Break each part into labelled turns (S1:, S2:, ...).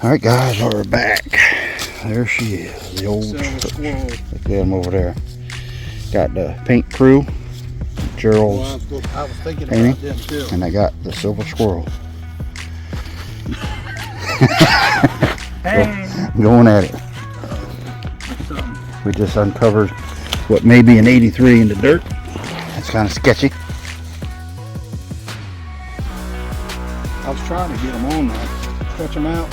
S1: Alright guys, we're back. There she is, the old
S2: squirrel.
S1: Look at them over there. Got the paint crew, Gerald's
S2: I was thinking
S1: painting,
S2: about them too.
S1: and I got the silver squirrel. Going at it. We just uncovered what may be an 83 in the dirt. It's kind of sketchy.
S2: I was trying to get them on there. Stretch them out,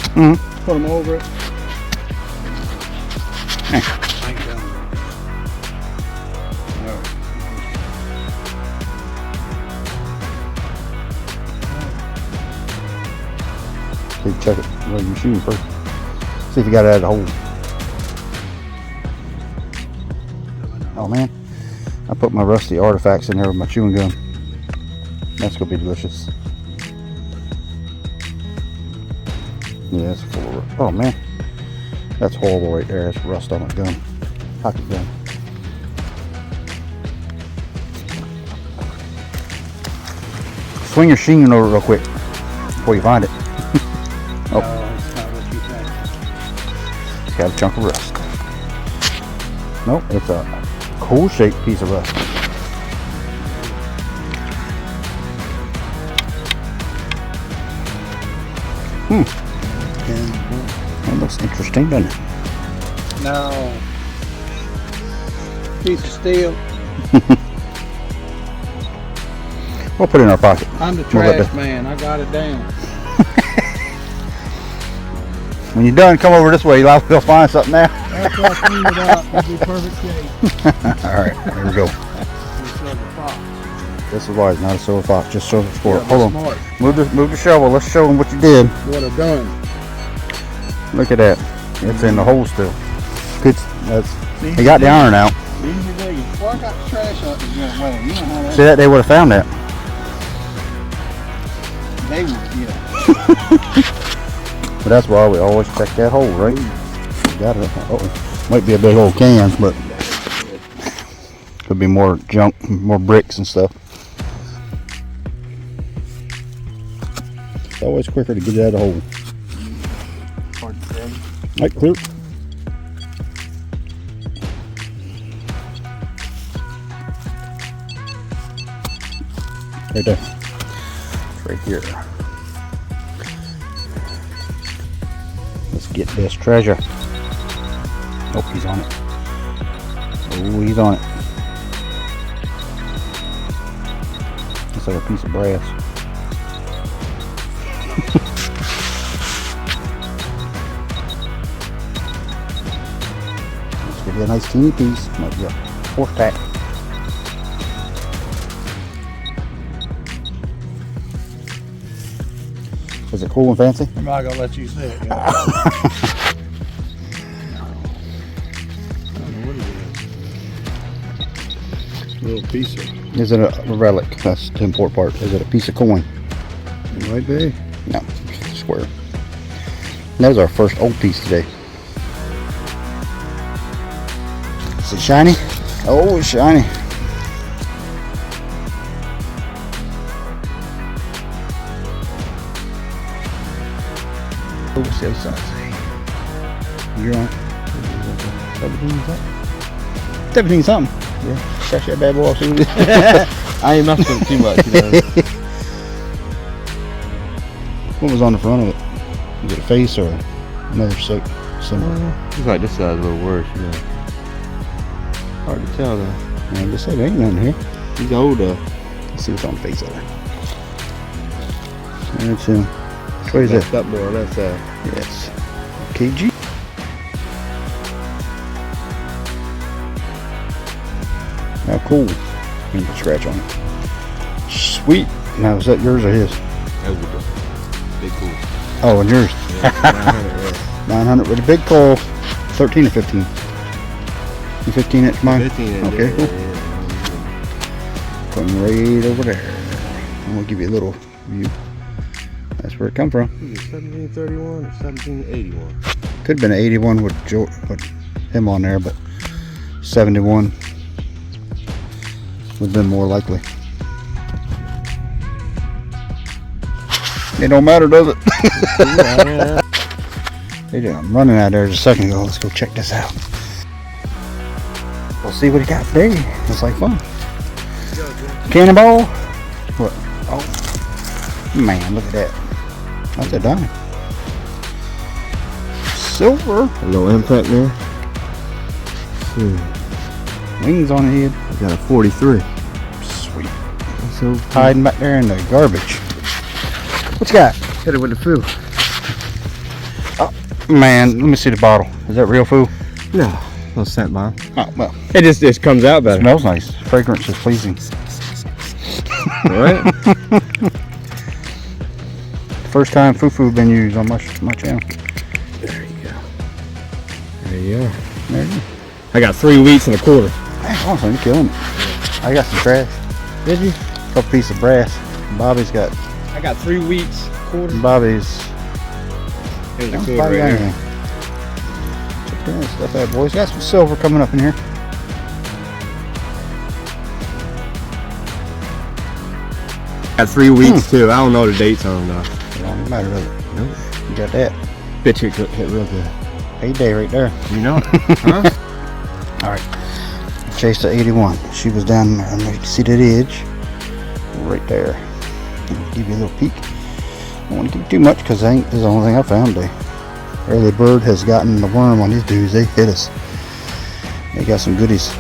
S2: put them over it.
S1: Hey. See, check it. Well, you're shooting first. See if you got it out of the hole. Oh man, I put my rusty artifacts in there with my chewing gum. That's gonna be delicious. Yeah, it's full of rust. Oh man, that's horrible right there. That's rust on my gun, pocket gun. Swing your sheen over real quick before you find it. Oh,
S2: No, it's not what you think.
S1: it's got a chunk of rust. Nope, it's a cool-shaped piece of rust. That looks interesting, doesn't it?
S2: No. Piece of steel.
S1: We'll put it in our pocket.
S2: I'm the
S1: We'll let
S2: trash
S1: that-
S2: man. I got it down.
S1: When you're done, come over this way. You'll find something now.
S2: After I clean it up, it'll be perfect shape.
S1: Alright, here we go. This is why it's not a silver fox, just silver squirrel. Hold on.
S2: Smart.
S1: Move the shovel. Let's show them what you did.
S2: What I done.
S1: Look at that. It's in the hole still. Good. That's.
S2: See?
S1: They got the iron out.
S2: Easy digging. Well, I got the trash out the good way. You know how that
S1: See that? They would have found that.
S2: they would, yeah.
S1: But that's why we always check that hole, right? Got it. Oh, might be a big old can, but could be more junk, more bricks and stuff. It's always quicker to get it out of the hole.
S2: Hard to say.
S1: Right, clear. Right there. It's right here. Let's get this treasure. Oh, he's on it. Oh, he's on it. Looks like a piece of brass. This could be a nice teeny piece. Might be a horse tack. Is it cool and fancy?
S2: I'm not gonna let you say it. I don't know what it is. Little piece of.
S1: Is it a relic? That's the important part. Is it a piece of coin?
S2: It might be.
S1: No, it's a square. That was our first old piece today. Is it shiny? Oh, it's shiny. Oh, what's the other side say? You're on 17 something? 17 something. Yeah. Shut that bad boy off. See what it is.
S3: I ain't messing with it too much, you know.
S1: What was on the front of it? Was it a face or another symbol?
S3: It's like this side's a little worse, you know. Hard to tell though.
S1: I just said there ain't nothing here.
S3: He's older.
S1: Let's see what's on the face of it. That's him. What is that?
S3: Up more on that side.
S1: Yes. KG. How cool. You can scratch on it. Sweet. Now, is that yours or his?
S3: That was a big cool.
S1: Oh, and yours.
S3: Yeah, 900,
S1: 900 with a big coil. 13 or 15? You 15 inch mine?
S3: 15 inch.
S1: Okay, cool.
S3: Yeah.
S1: Put them right over there. I'm going to give you a little view. That's where it come from.
S3: 1731 or 1781.
S1: Could have been an 81 with him on there, but 71 would have been more likely. It don't matter, does it? They did. I'm running out there just a second ago. Let's go check this out. We'll see what he got today. Looks like fun. Cannonball. What? Oh, man, look at that. That's a dime. Silver.
S3: A little impact there.
S1: Wings on the head.
S3: We got a 43.
S1: Sweet.
S3: So
S1: Hiding back there in the garbage. What you got?
S3: hit it with the foo.
S1: Oh, man, let me see the bottle. Is that real food?
S3: No, no scent bomb.
S1: Oh, well.
S3: It just comes out better.
S1: Smells nice. Fragrance is pleasing.
S3: Right?
S1: First time foo-foo been used on my channel.
S3: There you go. There you are.
S1: There you go.
S3: I got 3 wheats and a quarter.
S1: Hey, awesome, you're killing it. I got some trash.
S3: Did you?
S1: Couple pieces of brass. Bobby's got
S3: I got 3 wheats, quarter.
S1: Bobby's.
S3: Here's a
S1: Oh,
S3: quarter
S1: Bobby got
S3: right
S1: everything. Check that stuff out, boys. Got some silver coming up in here.
S3: Got 3 wheats too. I don't know the dates on them though.
S1: It don't matter, does it?
S3: Nope.
S1: You got that.
S3: Bet you it hit real good.
S1: Payday right there.
S3: You know? Huh?
S1: All right. Chased the 81. She was down there. You can see that edge right there. I'll give you a little peek. I don't want to give you too much because this is the only thing I found today. Early bird has gotten the worm on these dudes. They hit us. They got some goodies.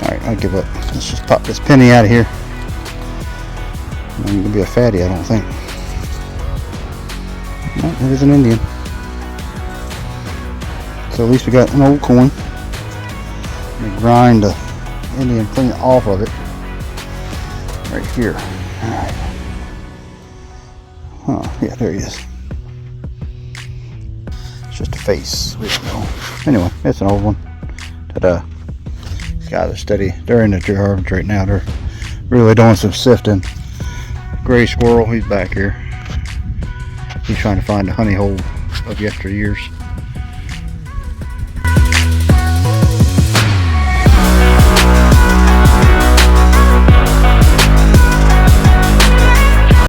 S1: All right, I'll give up. Let's just pop this penny out of here. It ain't gonna be a fatty, I don't think. No, it is an Indian. So at least we got an old coin. Let me grind the Indian clean off of it. Right here. Alright. Huh, yeah, there he is. It's just a face. We don't know. Anyway, it's an old one. Ta-da. These guys are steady. They're in the garbage right now. They're really doing some sifting. Gray squirrel, he's back here. He's trying to find a honey hole of yesteryears.